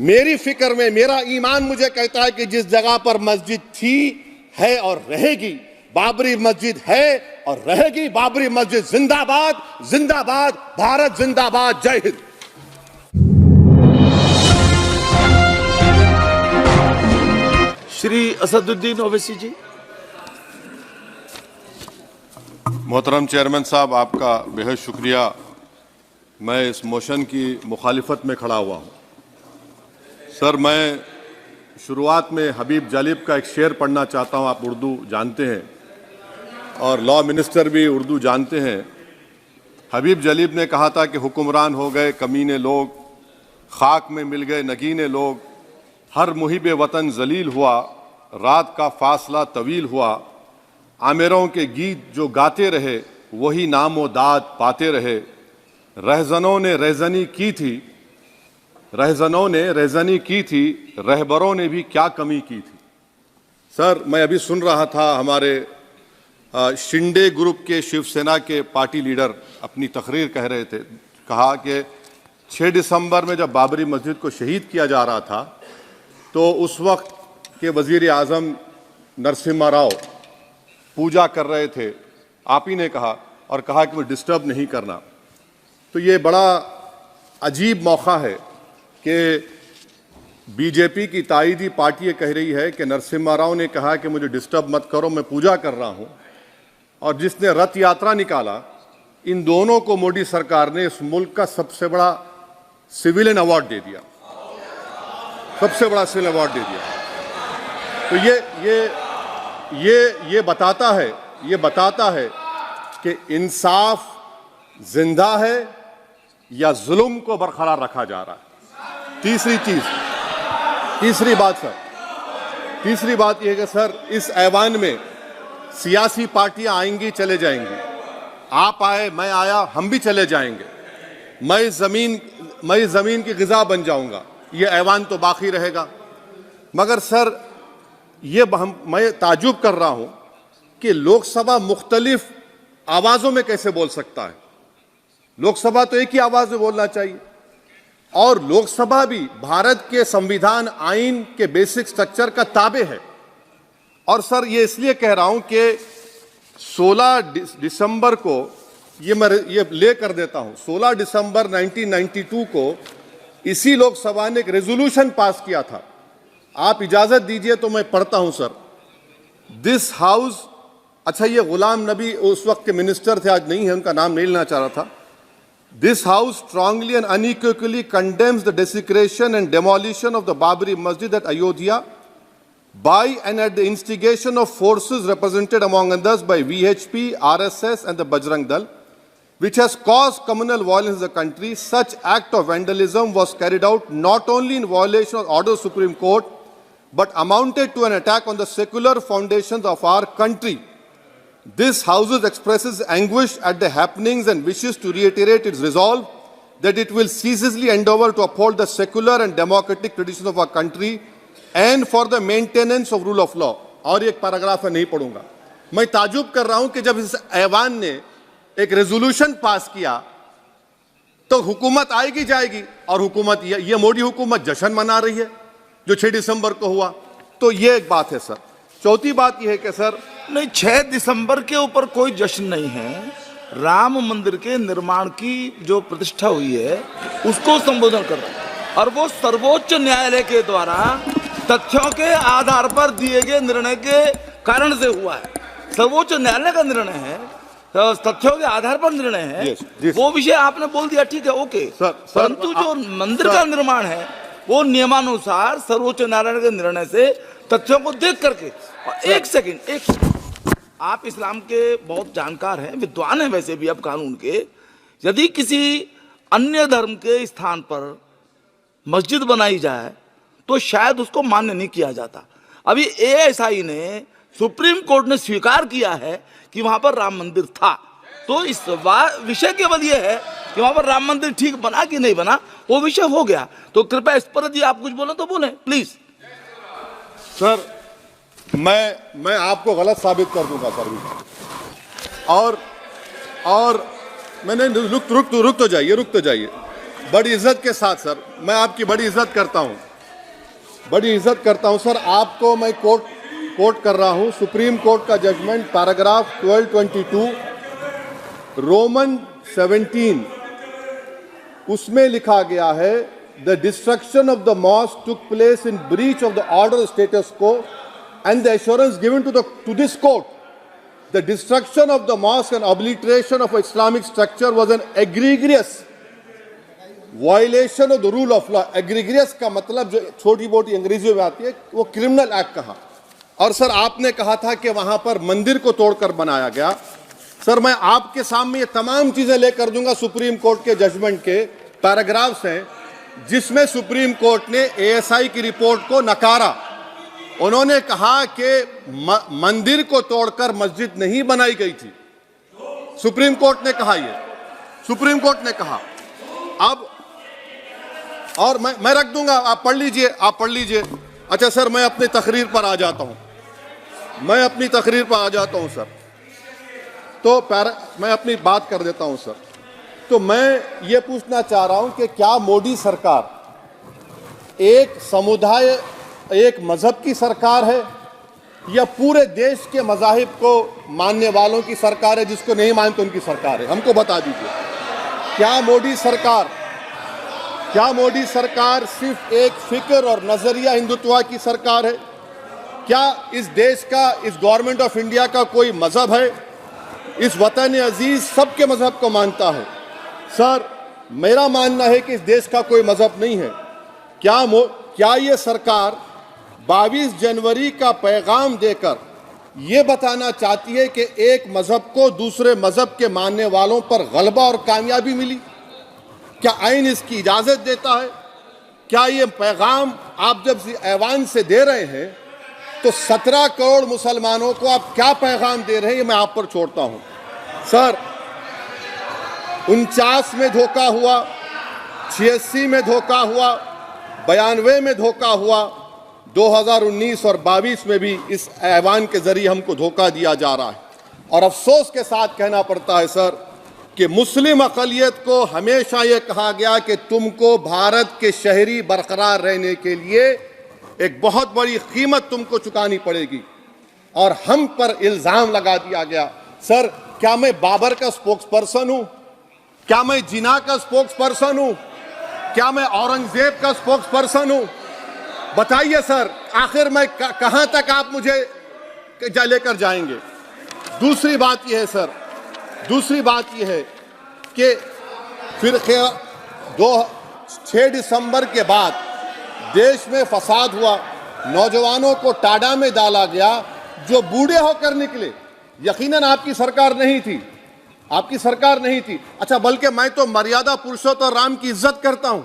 मेरी फिक्र में मेरा ईमान मुझे कहता है कि जिस जगह पर मस्जिद थी, है और रहेगी, बाबरी मस्जिद है और रहेगी, बाबरी मस्जिद जिंदाबाद, जिंदाबाद, भारत जिंदाबाद, जय हिंद। श्री असदुद्दीन ओवैसी जी। मोहतरम चेयरमैन साहब, आपका बेहद शुक्रिया। मैं इस मोशन की मुखालिफत में खड़ा हुआ हूँ। सर, मैं शुरुआत में हबीब जालिब का एक शेर पढ़ना चाहता हूँ। आप उर्दू जानते हैं और लॉ मिनिस्टर भी उर्दू जानते हैं। हबीब जालिब ने कहा था कि हुक्मरान हो गए कमीने लोग, खाक में मिल गए नगीने लोग, हर मुहिब वतन जलील हुआ, रात का फासला तवील हुआ, आमिरों के गीत जो गाते रहे वही नामो दाद पाते रहे, रहजनों ने रेजनी की थी, रहजनों ने रेजनी की थी, रहबरों ने भी क्या कमी की थी। सर, मैं अभी सुन रहा था हमारे शिंदे ग्रुप के शिवसेना के पार्टी लीडर अपनी तकरीर कह रहे थे। कहा कि 6 दिसंबर में जब बाबरी मस्जिद को शहीद किया जा रहा था तो उस वक्त के वजीर आज़म नरसिम्हा राव पूजा कर रहे थे। आप ही ने कहा और कहा कि वो डिस्टर्ब नहीं करना। तो ये बड़ा अजीब मौका है कि बीजेपी की ताईदी पार्टी ये कह रही है कि नरसिम्हा राव ने कहा कि मुझे डिस्टर्ब मत करो, मैं पूजा कर रहा हूं, और जिसने रथ यात्रा निकाला, इन दोनों को मोदी सरकार ने इस मुल्क का सबसे बड़ा सिविलियन अवार्ड दे दिया, सबसे बड़ा सिविलियन अवार्ड दे दिया। तो ये बताता है कि इंसाफ जिंदा है या जुल्म को बरकरार रखा जा रहा है। तीसरी बात यह है कि सर, इस ऐवान में सियासी पार्टियां आएंगी, चले जाएंगी। आप आए, मैं आया, हम भी चले जाएंगे। मैं इस जमीन की ग़िज़ा बन जाऊंगा, ये ऐवान तो बाकी रहेगा। मगर सर, मैं ताजुब कर रहा हूं कि लोकसभा मुख्तलिफ आवाजों में कैसे बोल सकता है। लोकसभा तो एक ही आवाज में बोलना चाहिए, और लोकसभा भी भारत के संविधान आइन के बेसिक स्ट्रक्चर का ताबे है। और सर, ये इसलिए कह रहा हूं कि 16 दिसंबर को ये ले कर देता हूं। 16 दिसंबर 1992 को इसी लोकसभा ने एक रेजोल्यूशन पास किया था। आप इजाजत दीजिए तो मैं पढ़ता हूं सर। दिस हाउस, अच्छा, ये गुलाम नबी उस वक्त के मिनिस्टर थे, आज नहीं है, उनका नाम नहीं लेना चाह रहा था। This House strongly and unequivocally condemns the desecration and demolition of the Babri Masjid at Ayodhya by and at the instigation of forces represented among others by VHP, RSS and the Bajrang Dal, which has caused communal violence in the country. Such act of vandalism was carried out not only in violation of order of Supreme Court, but amounted to an attack on the secular foundations of our country. This House expresses anguish at the happenings and wishes to reiterate its resolve that it will ceaselessly endeavor to uphold the secular and democratic traditions of our country and for the maintenance of rule of law. और एक paragraph है, नहीं पढ़ूंगा। मैं ताजुब कर रहा हूं कि जब इस ऐवान ने एक रेजोल्यूशन पास किया तो हुकूमत आएगी जाएगी, और हुकूमत ये मोदी हुकूमत जश्न मना रही है जो 6 दिसंबर को हुआ। तो ये एक बात है सर। चौथी बात यह है कि सर, नहीं, 6 दिसंबर के ऊपर कोई जश्न नहीं है। राम मंदिर के निर्माण की जो प्रतिष्ठा हुई है उसको संबोधन कर रहा है, और वो सर्वोच्च न्यायालय के द्वारा तथ्यों के आधार पर दिए गए निर्णय के कारण से हुआ है। सर्वोच्च न्यायालय का निर्णय है, तथ्यों के आधार पर निर्णय है। वो विषय आपने बोल दिया, ठीक है, ओके। परंतु जो मंदिर का निर्माण है वो नियमानुसार सर्वोच्च न्यायालय के निर्णय से तथ्यों को देख करके। एक सेकंड, आप इस्लाम के बहुत जानकार हैं, विद्वान हैं वैसे भी, अब कानून के। यदि किसी अन्य धर्म के स्थान पर मस्जिद बनाई जाए तो शायद उसको मान्य नहीं किया जाता। अभी ASI ने, सुप्रीम कोर्ट ने स्वीकार किया है कि वहां पर राम मंदिर था। तो इस विषय केवल यह है कि वहां पर राम मंदिर ठीक बना कि नहीं बना, वो विषय हो गया। तो कृपया इस पर यदि आप कुछ बोले तो बोलें प्लीज। सर, मैं आपको गलत साबित कर दूंगा सर। और मैंने रुक तो जाइए, बड़ी इज्जत के साथ सर, मैं आपकी बड़ी इज्जत करता हूं। बड़ी इज्जत करता हूं सर। आपको मैं कोट कर रहा हूं सुप्रीम कोर्ट का जजमेंट, पैराग्राफ 1222 रोमन 17, उसमें लिखा गया है the destruction of the mosque took place in breach of the order status quo and the assurance given to this court the destruction of the mosque and obliteration of Islamic structure was an egregious violation of the rule of law. Egregious का मतलब जो छोटी मोटी अंग्रेजी में आती है वो क्रिमिनल एक्ट कहा। और सर आपने कहा था कि वहां पर मंदिर को तोड़कर बनाया गया। सर मैं आपके सामने ये तमाम चीजें लेकर दूंगा, सुप्रीम कोर्ट के जजमेंट के पैराग्राफ्स हैं जिसमें सुप्रीम कोर्ट ने एएसआई की रिपोर्ट को नकारा। उन्होंने कहा कि मंदिर को तोड़कर मस्जिद नहीं बनाई गई थी। सुप्रीम कोर्ट ने कहा, ये सुप्रीम कोर्ट ने कहा। अब और मैं रख दूंगा, आप पढ़ लीजिए। अच्छा सर मैं अपनी तकरीर पर आ जाता हूं, सर। तो मैं अपनी बात कर देता हूं सर। तो मैं ये पूछना चाह रहा हूं कि क्या मोदी सरकार एक समुदाय, एक मजहब की सरकार है या पूरे देश के मजाहिब को मानने वालों की सरकार है? जिसको नहीं मानते उनकी सरकार है, हमको बता दीजिए। क्या मोदी सरकार सिर्फ एक फिक्र और नजरिया हिंदुत्व की सरकार है? क्या इस देश का, इस गवर्नमेंट ऑफ इंडिया का कोई मजहब है? इस वतन अजीज सबके मजहब को मानता है। सर मेरा मानना है कि इस देश का कोई मजहब नहीं है। क्या ये सरकार 22 जनवरी का पैगाम देकर ये बताना चाहती है कि एक मजहब को दूसरे मजहब के मानने वालों पर गलबा और कामयाबी मिली? क्या आइन इसकी इजाजत देता है? क्या ये पैगाम आप जब ऐवान से दे रहे हैं तो 17 करोड़ मुसलमानों को आप क्या पैगाम दे रहे हैं? ये मैं आप पर छोड़ता हूं। सर 49 में धोखा हुआ, 86 में धोखा हुआ, 92 में धोखा हुआ, 2019 और 22 में भी इस ऐवान के जरिए हमको धोखा दिया जा रहा है। और अफसोस के साथ कहना पड़ता है सर कि मुस्लिम अक़लियत को हमेशा ये कहा गया कि तुमको भारत के शहरी बरकरार रहने के लिए एक बहुत बड़ी कीमत तुमको चुकानी पड़ेगी, और हम पर इल्जाम लगा दिया गया। सर क्या मैं बाबर का स्पोक्स पर्सन हूं? क्या मैं जिना का स्पोक्स पर्सन हूं? क्या मैं औरंगजेब का स्पोक्स पर्सन हूं? बताइए सर, आखिर मैं कहां तक आप मुझे लेकर जाएंगे? दूसरी बात यह है सर, दूसरी बात यह है कि फिर 6 दिसंबर के बाद देश में फसाद हुआ, नौजवानों को टाडा में डाला गया जो बूढ़े होकर निकले। यकीनन आपकी सरकार नहीं थी, आपकी सरकार नहीं थी। अच्छा बल्कि मैं तो मर्यादा पुरुषोत्तम राम की इज्जत करता हूं,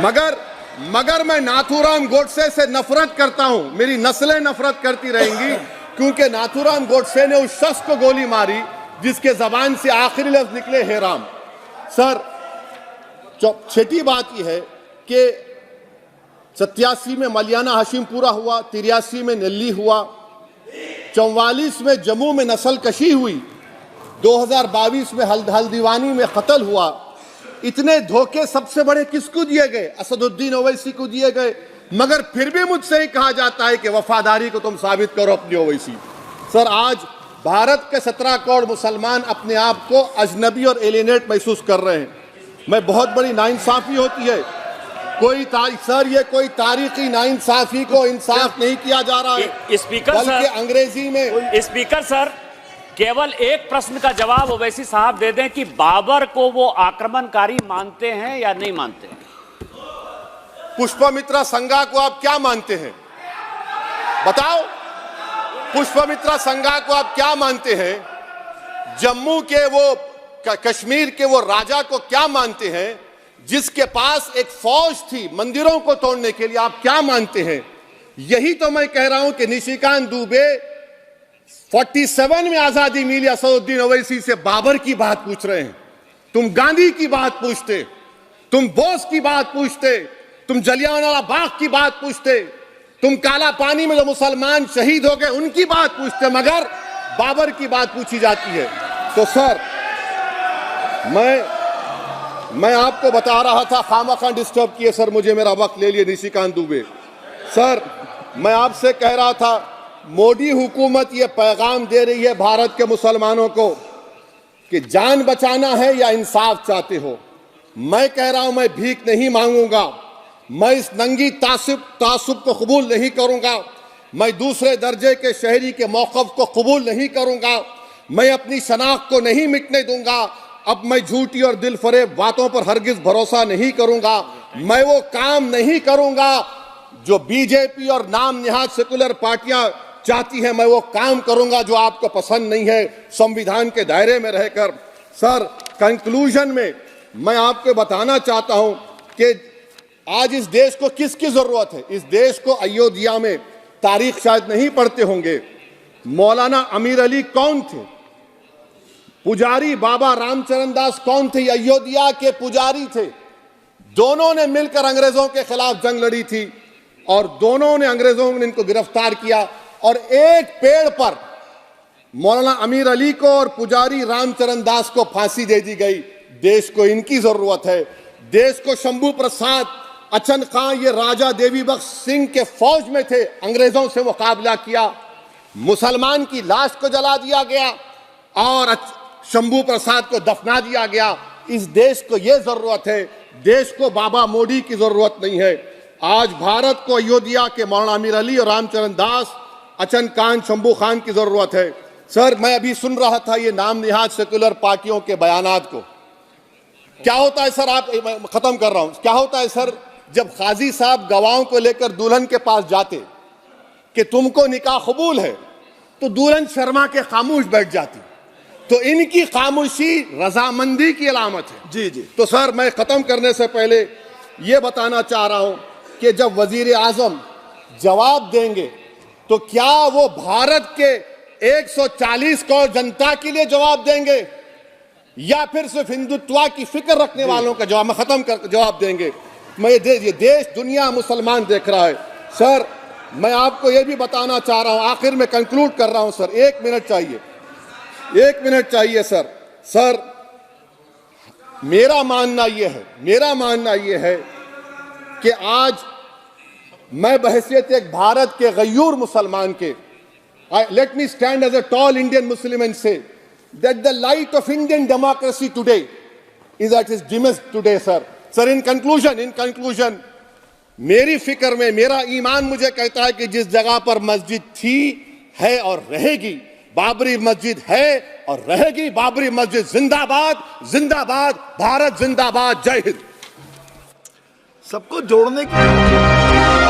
मगर मैं नाथूराम गोडसे से नफरत करता हूं। मेरी नस्लें नफरत करती रहेंगी क्योंकि नाथूराम गोडसे ने उस शख्स को गोली मारी जिसके जबान से आखिरी लफ्ज निकले हे राम। सर छठी बात यह है कि 87 में मलियाना हाशिमपुरा हुआ, 83 में नेल्ली हुआ, 44 में जम्मू में नस्ल कशी हुई, 2022 में हल्दीवानी में कत्ल हुआ। इतने धोखे सबसे बड़े किसको दिए गए? असदुद्दीन ओवैसी को दिए गए। मगर फिर भी मुझसे ही कहा जाता है कि वफादारी को तुम साबित करो अपनी ओवैसी। सर आज भारत के 17 करोड़ मुसलमान अपने आप को अजनबी और एलिनेट महसूस कर रहे हैं। मैं बहुत बड़ी नाइंसाफी होती है, सर ये कोई तारीखी नाइंसाफी को इंसाफ नहीं किया जा रहा है। स्पीकर बल्कि सर, अंग्रेजी में स्पीकर सर केवल एक प्रश्न का जवाब ओवैसी साहब दे दें कि बाबर को वो आक्रमणकारी मानते हैं या नहीं मानते हैं? पुष्पमित्रा संघा को आप क्या मानते हैं? बताओ, पुष्पमित्रा संघा को आप क्या मानते हैं? जम्मू के वो, कश्मीर के वो राजा को क्या मानते हैं जिसके पास एक फौज थी मंदिरों को तोड़ने के लिए? आप क्या मानते हैं? यही तो मैं कह रहा हूं कि निशिकांत दुबे 47 में आजादी मिली, असदुद्दीन ओवैसी से बाबर की बात पूछ रहे हैं। तुम गांधी की बात पूछते, तुम बोस की बात पूछते, तुम जलियांवाला बाग की बात पूछते, तुम काला पानी में जो मुसलमान शहीद हो गए उनकी बात पूछते, मगर बाबर की बात पूछी जाती है। तो सर मैं आपको बता रहा था, खामखा डिस्टर्ब किए सर मुझे, मेरा वक्त ले लिए निशिकांत दुबे। सर मैं आपसे कह रहा था, मोदी हुकूमत ये पैगाम दे रही है भारत के मुसलमानों को कि जान बचाना है या इंसाफ चाहते हो। मैं कह रहा हूं, मैं भीख नहीं मांगूंगा, मैं इस नंगी तासुब को कबूल नहीं करूंगा, मैं दूसरे दर्जे के शहरी के मौक़िफ़ को कबूल नहीं करूंगा, मैं अपनी शनाख्त को नहीं मिटने दूंगा। अब मैं झूठी और दिल फरेब बातों पर हरगिज भरोसा नहीं करूंगा। मैं वो काम नहीं करूंगा जो बीजेपी और नाम निहाद सेकुलर पार्टियां चाहती हैं। मैं वो काम करूंगा जो आपको पसंद नहीं है, संविधान के दायरे में रहकर। सर कंक्लूजन में मैं आपको बताना चाहता हूं कि आज इस देश को किसकी जरूरत है। इस देश को अयोध्या में, तारीख शायद नहीं पढ़ते होंगे, मौलाना अमीर अली कौन थे, पुजारी बाबा रामचरण दास कौन थे, अयोध्या के पुजारी थे। दोनों ने मिलकर अंग्रेजों के खिलाफ जंग लड़ी थी और दोनों ने, अंग्रेजों ने इनको गिरफ्तार किया और एक पेड़ पर मौलाना अमीर अली को और पुजारी रामचरण दास को फांसी दे दी गई। देश को इनकी जरूरत है। देश को शंभू प्रसाद, अचन खां, ये राजा देवी बख्श सिंह के फौज में थे, अंग्रेजों से मुकाबला किया, मुसलमान की लाश को जला दिया गया और शंभू प्रसाद को दफना दिया गया। इस देश को यह जरूरत है, देश को बाबा मोदी की जरूरत नहीं है। आज भारत को अयोध्या के मौलाना अमीर अली और रामचरण दास, अचन खान, शंभू खान की जरूरत है। सर मैं अभी सुन रहा था ये नाम निहाद सेकुलर पार्टियों के बयानात को। क्या होता है सर, आप, खत्म कर रहा हूं, क्या होता है सर, जब काजी साहब गवाहों को लेकर दुल्हन के पास जाते कि तुमको निकाह कबूल है, तो दुल्हन शर्मा के खामोश बैठ जाती। तो इनकी खामोशी रजामंदी की अलामत है। जी जी। तो सर मैं खत्म करने से पहले यह बताना चाह रहा हूं कि जब वजीर आजम जवाब देंगे तो क्या वो भारत के 140 करोड़ जनता के लिए जवाब देंगे या फिर सिर्फ हिंदुत्व की फिक्र रखने वालों का जवाब, मैं खत्म कर जवाब देंगे। मैं ये देश, दुनिया, मुसलमान देख रहा है। सर मैं आपको ये भी बताना चाह रहा हूं, आखिर में कंक्लूड कर रहा हूं सर, 1 मिनट चाहिए, 1 मिनट चाहिए सर। सर मेरा मानना यह है कि आज मैं बहैसियत एक भारत के गयूर मुसलमान के, let me stand as a tall Indian Muslim and say that the light of Indian democracy today is at its dimmest today, sir. Sir, in conclusion, मेरी फिक्र में, मेरा ईमान मुझे कहता है कि जिस जगह पर मस्जिद थी, है और रहेगी, बाबरी मस्जिद है और रहेगी, बाबरी मस्जिद जिंदाबाद, जिंदाबाद, भारत जिंदाबाद, जय हिंद। सबको जोड़ने की